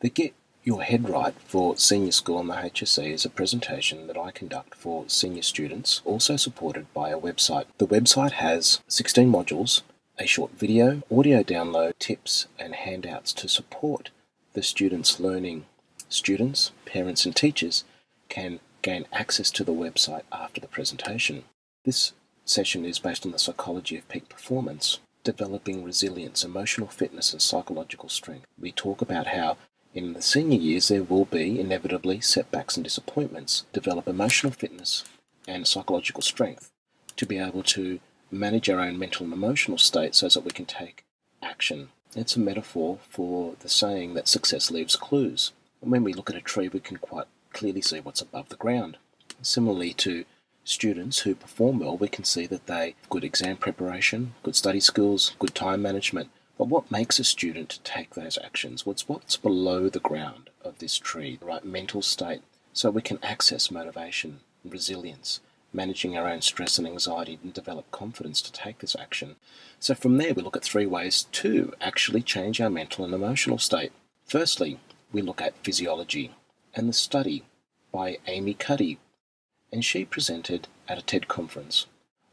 The Get Your Head Right for Senior School on the HSC is a presentation that I conduct for senior students, also supported by a website. The website has 16 modules, a short video, audio download, tips and handouts to support the students' learning. Students, parents and teachers can gain access to the website after the presentation. This session is based on the psychology of peak performance, developing resilience, emotional fitness and psychological strength. We talk about how in the senior years there will be inevitably setbacks and disappointments. Develop emotional fitness and psychological strength to be able to manage our own mental and emotional state so that we can take action. It's a metaphor for the saying that success leaves clues. And when we look at a tree, we can quite clearly see what's above the ground. Similarly to students who perform well, we can see that they have good exam preparation, good study skills, good time management. But what makes a student take those actions? What's below the ground of this tree, the right mental state, so we can access motivation, resilience, managing our own stress and anxiety, and develop confidence to take this action. So from there, we look at 3 ways to actually change our mental and emotional state. Firstly, we look at physiology and the study by Amy Cuddy, and she presented at a TED conference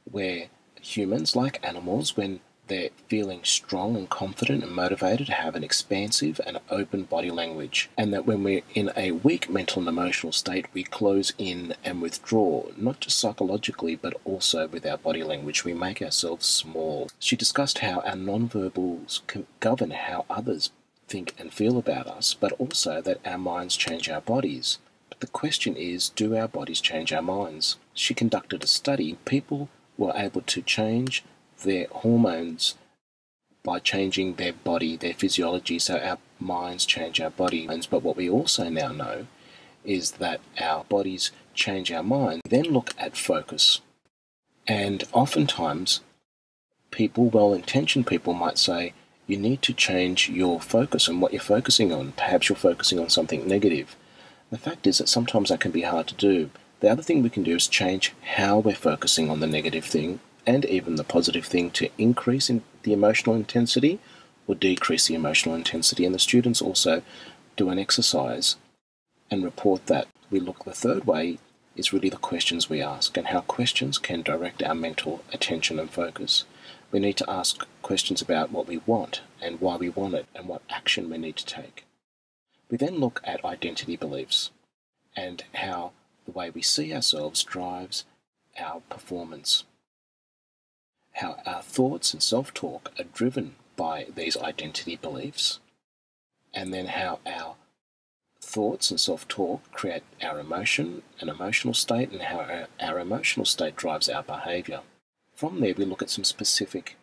where humans, like animals, when they're feeling strong and confident and motivated, have an expansive and open body language, and that when we're in a weak mental and emotional state, we close in and withdraw, not just psychologically but also with our body language. We make ourselves small. She discussed how our non-verbals can govern how others think and feel about us, but also that our minds change our bodies. But the question is, do our bodies change our minds? She conducted a study. People were able to change their hormones by changing their body, their physiology, so our minds change our bodies. But what we also now know is that our bodies change our minds. Then look at focus. And oftentimes, well-intentioned people might say, you need to change your focus and what you're focusing on. Perhaps you're focusing on something negative. The fact is that sometimes that can be hard to do. The other thing we can do is change how we're focusing on the negative thing and even the positive thing to increase in the emotional intensity or decrease the emotional intensity. And the students also do an exercise and report that. The third way is really the questions we ask and how questions can direct our mental attention and focus. We need to ask questions about what we want and why we want it and what action we need to take. We then look at identity beliefs and how the way we see ourselves drives our performance. How our thoughts and self-talk are driven by these identity beliefs, and then how our thoughts and self-talk create our emotion and emotional state, and how our emotional state drives our behaviour. From there, we look at some specific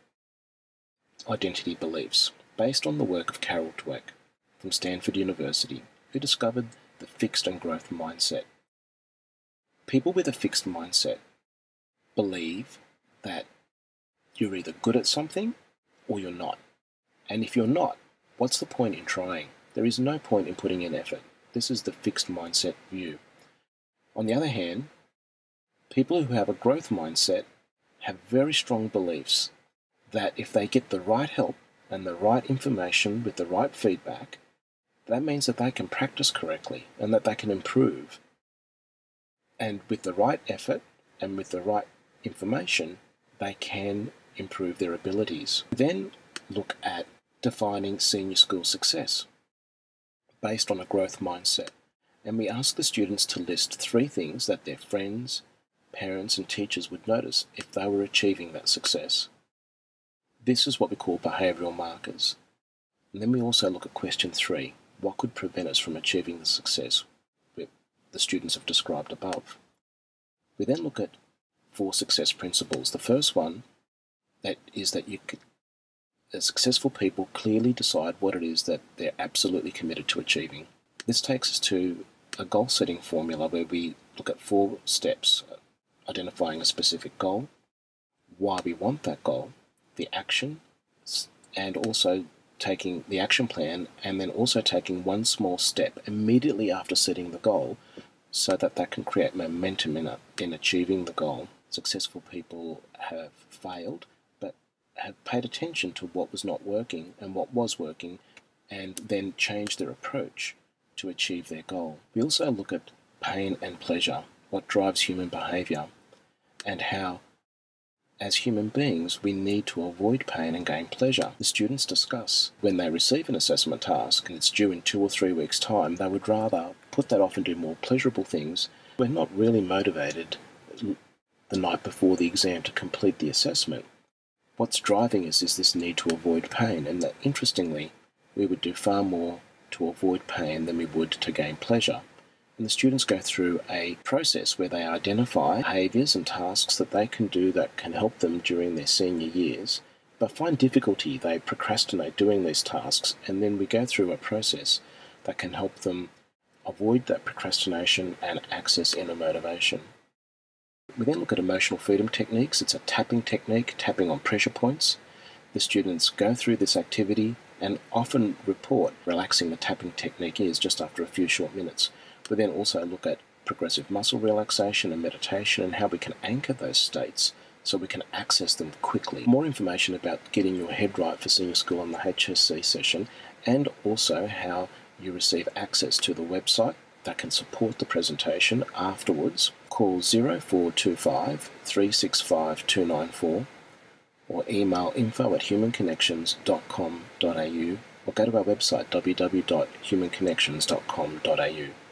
identity beliefs based on the work of Carol Dweck from Stanford University, who discovered the fixed and growth mindset. People with a fixed mindset believe that you're either good at something or you're not. And if you're not, what's the point in trying? There is no point in putting in effort. This is the fixed mindset view. On the other hand, people who have a growth mindset have very strong beliefs that if they get the right help and the right information with the right feedback, that means that they can practice correctly and that they can improve. And with the right effort and with the right information, they can improve their abilities. Then look at defining senior school success based on a growth mindset. And we ask the students to list 3 things that their friends, parents and teachers would notice if they were achieving that success. This is what we call behavioural markers. And then we also look at question 3. What could prevent us from achieving the success that the students have described above? We then look at 4 success principles. The first one is that successful people clearly decide what it is that they're absolutely committed to achieving. This takes us to a goal-setting formula where we look at 4 steps: identifying a specific goal, why we want that goal, the action, and also taking the action plan, and then also taking 1 small step immediately after setting the goal so that can create momentum in achieving the goal. Successful people have failed, but have paid attention to what was not working and what was working, and then change their approach to achieve their goal. We also look at pain and pleasure, what drives human behaviour, and how, as human beings, we need to avoid pain and gain pleasure. The students discuss when they receive an assessment task and it's due in 2 or 3 weeks' time, they would rather put that off and do more pleasurable things. We're not really motivated the night before the exam to complete the assessment. What's driving us is this need to avoid pain, and that, interestingly, we would do far more to avoid pain than we would to gain pleasure. And the students go through a process where they identify behaviours and tasks that they can do that can help them during their senior years, but find difficulty, they procrastinate doing these tasks, and then we go through a process that can help them avoid that procrastination and access inner motivation. We then look at emotional freedom techniques. It's a tapping technique, tapping on pressure points. The students go through this activity and often report how relaxing the tapping technique is just after a few short minutes. We then also look at progressive muscle relaxation and meditation and how we can anchor those states so we can access them quickly. More information about getting your head right for senior school on the HSC session, and also how you receive access to the website that can support the presentation afterwards, call 0425 365 294 or email info@humanconnections.com.au or go to our website www.humanconnections.com.au.